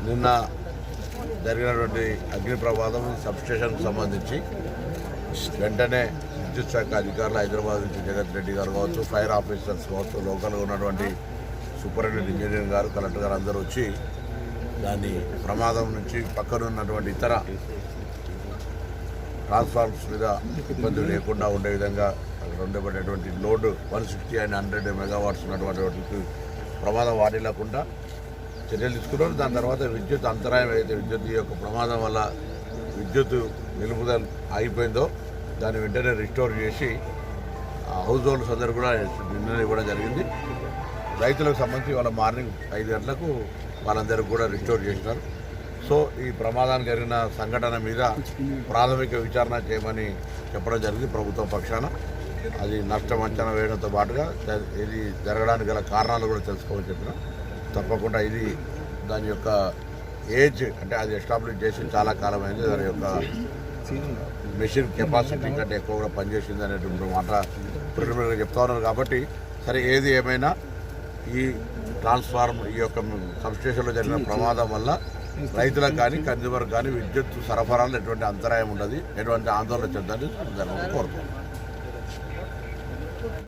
నిన్న జరిగినటువంటి అగ్ని ప్రమాదం సబ్స్టేషన్కు సంబంధించి వెంటనే విద్యుత్ శాఖ అధికారులు హైదరాబాద్ నుంచి జగత్ రెడ్డి గారు కావచ్చు, ఫైర్ ఆఫీసర్స్ కావచ్చు, లోకల్గా ఉన్నటువంటి సూపరింటెండెంట్ ఇంజనీర్ గారు, కలెక్టర్ గారు అందరూ వచ్చి దాన్ని ప్రమాదం నుంచి పక్కన ఉన్నటువంటి ఇతర ట్రాన్స్ఫార్మర్స్ మీద ఇబ్బందులు లేకుండా ఉండే విధంగా అక్కడ ఉండబడేటువంటి లోడ్ 160 and 100 మెగావాట్స్ ఉన్నటువంటి వాటికి ప్రమాదం వాటిల్లకుండా చర్యలు తీసుకున్నారు. దాని తర్వాత విద్యుత్ అంతరాయం ఏదైతే విద్యుత్ యొక్క ప్రమాదం వల్ల విద్యుత్ నిలుపుదల ఆగిపోయిందో దాన్ని వెంటనే రిస్టోర్ చేసి హౌస్ హోల్డ్స్ అందరూ కూడా నిన్న ఇవ్వడం జరిగింది. రైతులకు సంబంధించి వాళ్ళ మార్నింగ్ 5 గంటలకు వాళ్ళందరికీ కూడా రిస్టోర్ చేసినారు. సో ఈ ప్రమాదానికి జరిగిన సంఘటన మీద ప్రాథమిక విచారణ చేయమని చెప్పడం జరిగింది ప్రభుత్వం పక్షాన. అది నష్టం అంచనా వేయడంతో పాటుగా ఇది జరగడానికి గల కారణాలు కూడా తెలుసుకోమని చెప్పిన. తప్పకుండా ఇది దాని యొక్క ఏజ్ అంటే అది ఎస్టాబ్లిష్ చేసి చాలా కాలమైంది, దాని యొక్క మెషిన్ కెపాసిటీ కంటే ఎక్కువ కూడా పనిచేసింది అనేటువంటి మాట ప్రిలిమినరీగా చెప్తా ఉన్నారు. కాబట్టి సరే ఏది ఏమైనా ఈ ట్రాన్స్ఫార్మర్ ఈ యొక్క సబ్స్టేషన్లో జరిగిన ప్రమాదం వల్ల రైతులకు కానీ కన్జ్యూమర్ కానీ విద్యుత్ సరఫరాలో ఎటువంటి అంతరాయం ఉండదు, ఎటువంటి ఆందోళన చెందని కోరుతున్నాం.